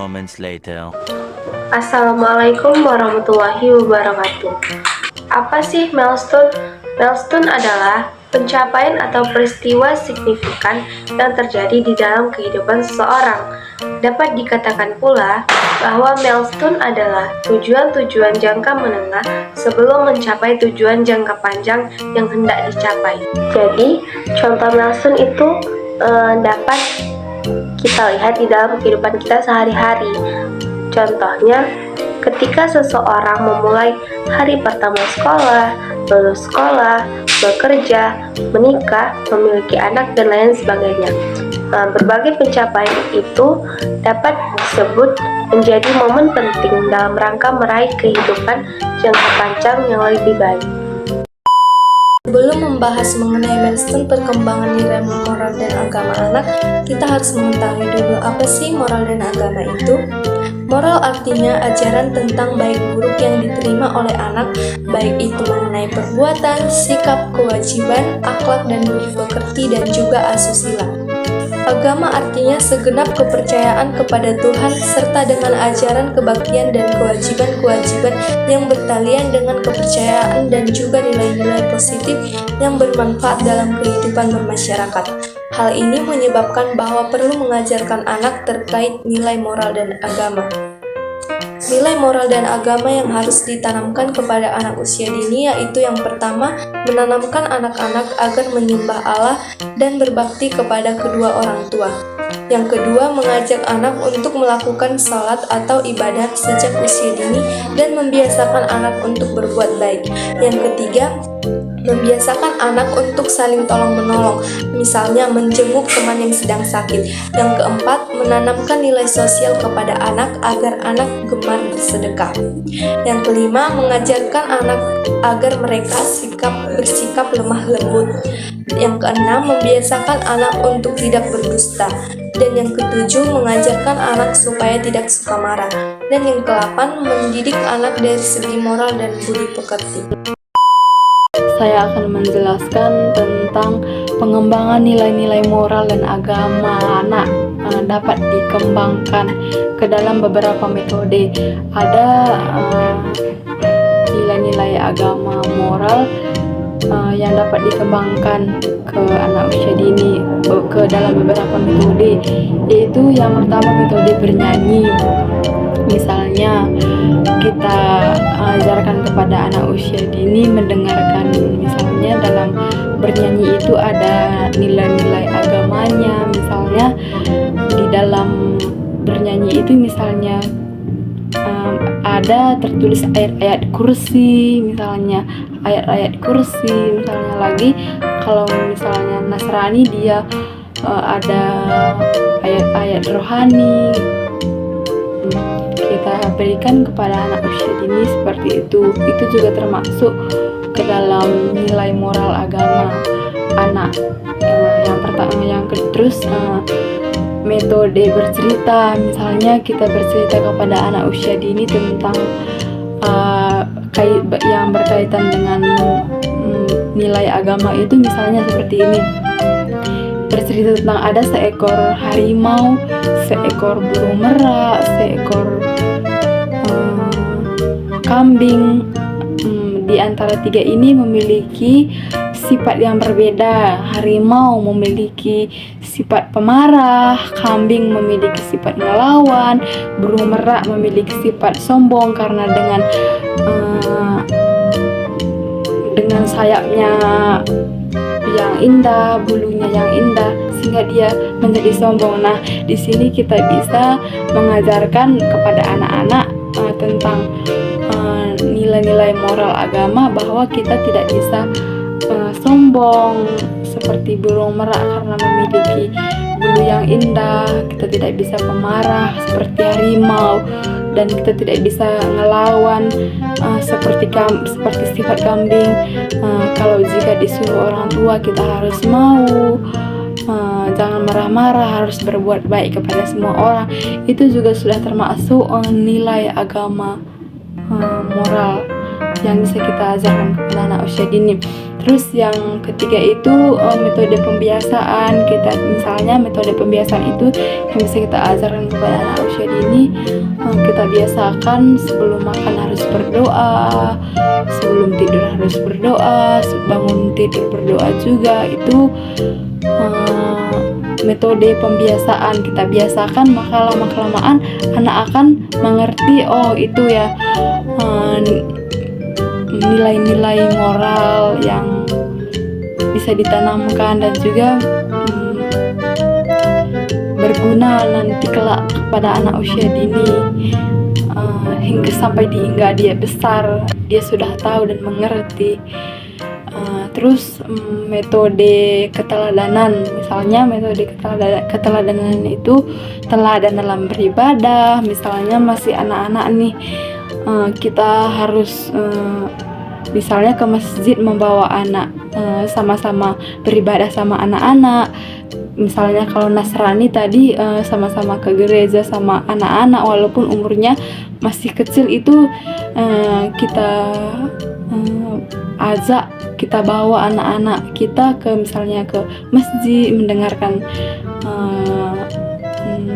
moments later. Assalamualaikum warahmatullahi wabarakatuh. Apa sih milestone? Milestone adalah pencapaian atau peristiwa signifikan yang terjadi di dalam kehidupan seseorang. Dapat dikatakan pula bahwa milestone adalah tujuan-tujuan jangka menengah sebelum mencapai tujuan jangka panjang yang hendak dicapai. Jadi, contoh milestone itu dapat kita lihat di dalam kehidupan kita sehari-hari. Contohnya, ketika seseorang memulai hari pertama sekolah, lulus sekolah, bekerja, menikah, memiliki anak, dan lain sebagainya. Berbagai pencapaian itu dapat disebut menjadi momen penting dalam rangka meraih kehidupan jangka panjang yang lebih baik. Sebelum membahas mengenai milestone perkembangan nilai moral dan agama anak, kita harus mengetahui dulu apa sih moral dan agama itu. Moral artinya ajaran tentang baik buruk yang diterima oleh anak, baik itu mengenai perbuatan, sikap, kewajiban, akhlak dan budi pekerti dan juga asusila. Agama artinya segenap kepercayaan kepada Tuhan serta dengan ajaran kebaktian dan kewajiban-kewajiban yang bertalian dengan kepercayaan dan juga nilai-nilai positif yang bermanfaat dalam kehidupan bermasyarakat. Hal ini menyebabkan bahwa perlu mengajarkan anak terkait nilai moral dan agama. Nilai moral dan agama yang harus ditanamkan kepada anak usia dini yaitu yang pertama, menanamkan anak-anak agar menyembah Allah dan berbakti kepada kedua orang tua. Yang kedua, mengajak anak untuk melakukan salat atau ibadah sejak usia dini dan membiasakan anak untuk berbuat baik. Yang ketiga, membiasakan anak untuk saling tolong-menolong, misalnya menjenguk teman yang sedang sakit. Yang keempat, menanamkan nilai sosial kepada anak agar anak gemar bersedekah. Yang kelima, mengajarkan anak agar mereka bersikap lemah lembut. Yang keenam, membiasakan anak untuk tidak berdusta. Dan yang ketujuh, mengajarkan anak supaya tidak suka marah. Dan yang kedelapan, mendidik anak dari segi moral dan budi pekerti. Saya akan menjelaskan tentang pengembangan nilai-nilai moral dan agama anak dapat dikembangkan ke dalam beberapa metode. Ada nilai-nilai agama moral yang dapat dikembangkan ke anak usia dini ke dalam beberapa metode, yaitu yang pertama metode bernyanyi. Misalnya kita ajarkan kepada anak usia dini mendengarkan, misalnya dalam bernyanyi itu ada nilai-nilai agamanya. Misalnya di dalam bernyanyi itu misalnya ada tertulis ayat-ayat kursi, misalnya ayat-ayat kursi. Misalnya lagi kalau misalnya Nasrani dia ada ayat-ayat rohani. Kita berikan kepada anak usia dini seperti itu. Itu juga termasuk ke dalam nilai moral agama anak. Yang pertama, terus metode bercerita. Misalnya kita bercerita kepada anak usia dini tentang yang berkaitan dengan nilai agama itu, misalnya seperti ini. Bercerita tentang ada seekor harimau, seekor burung merak, seekor kambing. Di antara tiga ini memiliki sifat yang berbeda. Harimau memiliki sifat pemarah, kambing memiliki sifat melawan, burung merak memiliki sifat sombong karena dengan sayapnya yang indah, bulunya yang indah, sehingga dia menjadi sombong. Nah, di sini kita bisa mengajarkan kepada anak-anak tentang nilai-nilai moral agama, bahwa kita tidak bisa sombong seperti burung merak karena memiliki bulu yang indah. Kita tidak bisa pemarah seperti harimau, dan kita tidak bisa ngelawan seperti sifat kambing. Kalau jika disuruh orang tua kita harus mau, jangan marah-marah, harus berbuat baik kepada semua orang. Itu juga sudah termasuk nilai agama moral. yang bisa kita ajarkan kepada anak usia dini. Terus yang ketiga itu metode pembiasaan. Misalnya metode pembiasaan itu yang bisa kita ajarkan kepada anak usia dini. Kita biasakan sebelum makan harus berdoa, sebelum tidur harus berdoa, bangun tidur berdoa juga. Itu metode pembiasaan. Kita biasakan, maka lama-kelamaan anak akan mengerti, oh itu ya nilai-nilai moral yang bisa ditanamkan dan juga berguna nanti kelak kepada anak usia dini, hingga dia besar, dia sudah tahu dan mengerti. Terus metode keteladanan, misalnya metode keteladanan itu teladan dalam beribadah. Misalnya masih anak-anak nih, kita harus misalnya ke masjid membawa anak, sama-sama beribadah sama anak-anak. Misalnya kalau Nasrani tadi sama-sama ke gereja sama anak-anak walaupun umurnya masih kecil, itu kita ajak, kita bawa anak-anak kita misalnya ke masjid mendengarkan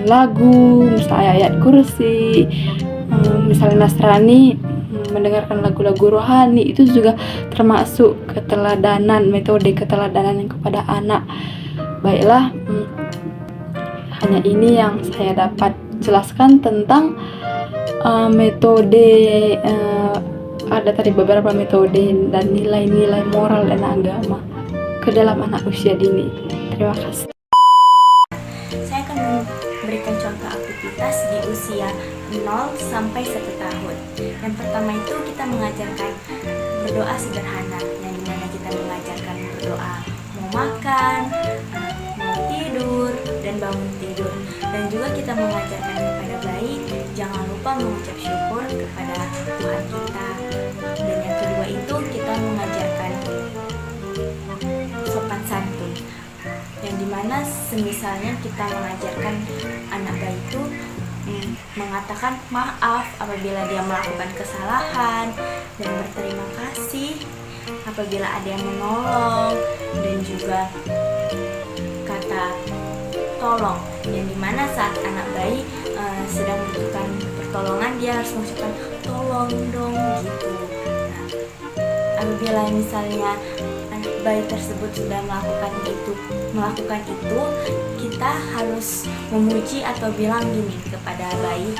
lagu, misalnya ayat kursi. Misalnya Nasrani mendengarkan lagu-lagu rohani, itu juga termasuk keteladanan, metode keteladanan yang kepada anak. Baiklah, hanya ini yang saya dapat jelaskan tentang metode, ada tadi beberapa metode dan nilai-nilai moral dan agama ke dalam anak usia dini. Terima kasih. Saya akan memberikan contoh aktivitas di usia 0 sampai 1 tahun. Yang pertama itu kita mengajarkan berdoa sederhana, yang dimana kita mengajarkan berdoa mau makan, mau tidur, dan bangun tidur. Dan juga kita mengajarkan kepada bayi jangan lupa mengucap syukur kepada Tuhan kita. Dan yang kedua itu kita mengajarkan sopan santun, yang dimana semisalnya kita mengajarkan anak bayi itu mengatakan maaf apabila dia melakukan kesalahan, dan berterima kasih apabila ada yang menolong, dan juga kata tolong, yang dimana saat anak bayi sedang membutuhkan pertolongan, dia harus mengucapkan tolong dong gitu. Nah, apabila misalnya bayi tersebut sudah melakukan itu, kita harus memuji atau bilang gini kepada bayi,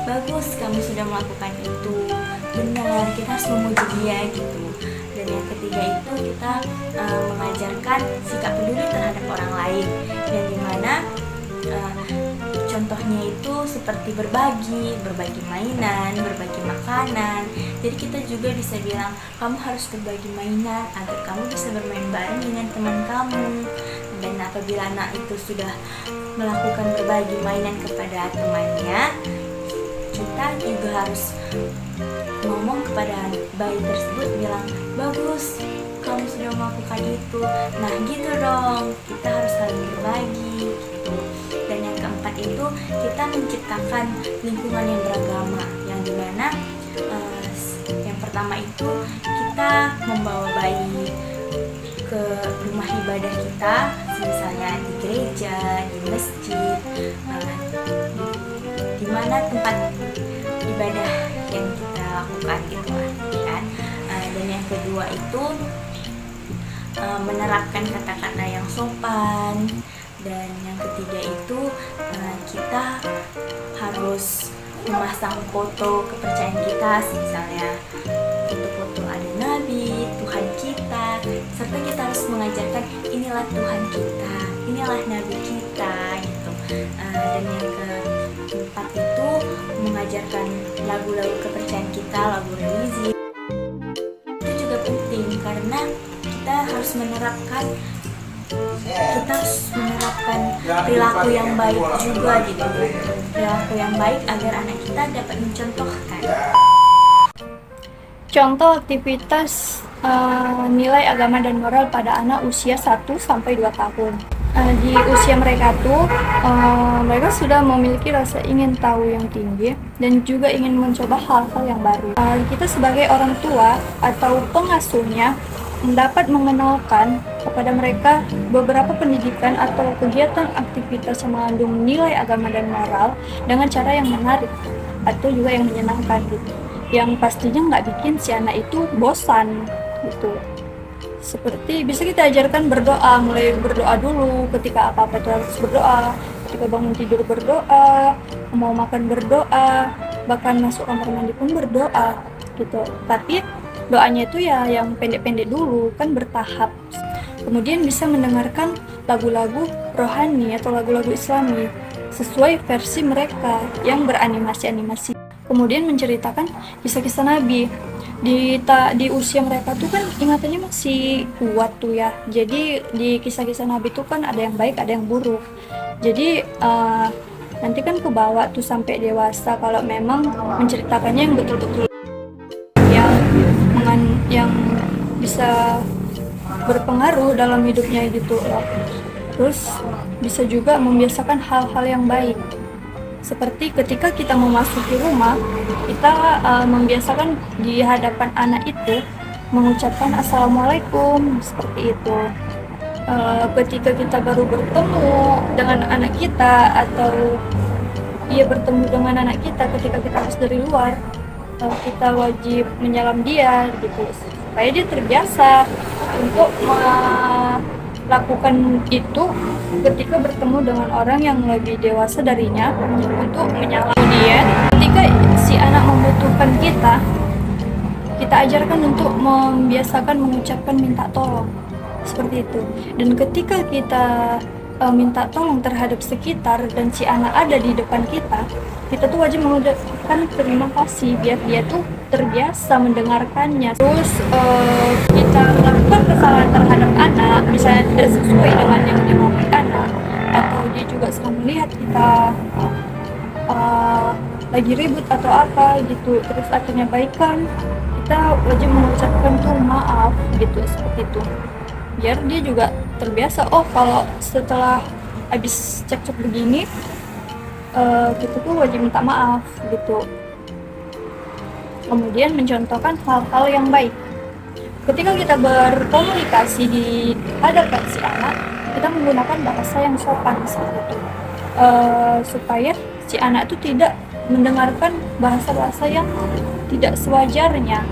bagus kamu sudah melakukan itu, benar, kita harus memuji dia gitu. Dan yang ketiga itu kita mengajarkan sikap peduli terhadap orang lain, yang dimana contohnya itu seperti berbagi mainan, berbagi makanan. Jadi kita juga bisa bilang kamu harus berbagi mainan agar kamu bisa bermain bareng dengan teman kamu. Dan apabila anak itu sudah melakukan berbagi mainan kepada temannya, kita juga harus ngomong kepada bayi tersebut, bilang bagus kamu sudah melakukan itu. Nah gitu dong, kita harus saling berbagi gitu. Dan yang keempat itu kita menciptakan lingkungan yang beragama, yang dimana yang pertama itu kita membawa bayi ke rumah ibadah kita, misalnya di gereja, di masjid, di mana tempat ibadah yang kita lakukan gitu kan. Dan yang kedua itu menerapkan kata-kata yang sopan. Dan yang ketiga itu kita harus memasang foto kepercayaan kita, misalnya foto-foto ada Nabi, Tuhan kita, serta kita harus mengajarkan inilah Tuhan kita, inilah Nabi kita gitu. Dan yang keempat itu mengajarkan lagu-lagu kepercayaan kita, lagu religi. Itu juga penting karena kita harus menerapkan perilaku yang baik juga gitu, perilaku yang baik agar anak kita dapat mencontohkan. Contoh aktivitas nilai agama dan moral pada anak usia 1 sampai 2 tahun. di usia mereka tuh mereka sudah memiliki rasa ingin tahu yang tinggi dan juga ingin mencoba hal-hal yang baru. Kita sebagai orang tua atau pengasuhnya dapat mengenalkan kepada mereka beberapa pendidikan atau kegiatan aktivitas yang mengandung nilai agama dan moral dengan cara yang menarik atau juga yang menyenangkan gitu, yang pastinya nggak bikin si anak itu bosan gitu. Seperti bisa kita ajarkan berdoa, mulai berdoa dulu, ketika apa-apa itu harus berdoa, ketika bangun tidur berdoa, mau makan berdoa, bahkan masuk kamar mandi pun berdoa gitu. Tapi doanya itu ya yang pendek-pendek dulu, kan bertahap. Kemudian bisa mendengarkan lagu-lagu rohani atau lagu-lagu Islami sesuai versi mereka yang beranimasi-animasi. Kemudian menceritakan kisah-kisah Nabi. Di usia mereka tuh kan ingatannya masih kuat tuh ya, jadi di kisah-kisah Nabi tuh kan ada yang baik ada yang buruk, jadi nanti kan kebawa tuh sampai dewasa kalau memang menceritakannya yang betul-betul yang bisa berpengaruh dalam hidupnya gitu loh. Terus bisa juga membiasakan hal-hal yang baik. Seperti ketika kita memasuki rumah, kita membiasakan di hadapan anak itu mengucapkan Assalamualaikum, seperti itu. Ketika kita baru bertemu dengan anak kita atau ia bertemu dengan anak kita ketika kita harus dari luar, kita wajib menyalam dia gitu, supaya dia terbiasa untuk melakukan itu ketika bertemu dengan orang yang lebih dewasa darinya untuk menyalam dia. Ketika si anak membutuhkan kita ajarkan untuk membiasakan mengucapkan minta tolong seperti itu. Dan ketika kita minta tolong terhadap sekitar dan si anak ada di depan kita tuh wajib mengucapkan terima kasih biar dia tuh terbiasa mendengarkannya. Terus kita melakukan kesalahan terhadap anak, misalnya tidak sesuai dengan yang dimaukan anak, atau dia juga sedang melihat kita lagi ribut atau apa gitu, terus akhirnya baikan, kita wajib mengucapkan tuh maaf gitu, seperti itu. Biar dia juga terbiasa, oh kalau setelah habis cekcok begini kita tuh wajib minta maaf gitu. Kemudian mencontohkan hal-hal yang baik. Ketika kita berkomunikasi di hadapan si anak, kita menggunakan bahasa yang sopan seperti itu, supaya si anak itu tidak mendengarkan bahasa-bahasa yang tidak sewajarnya.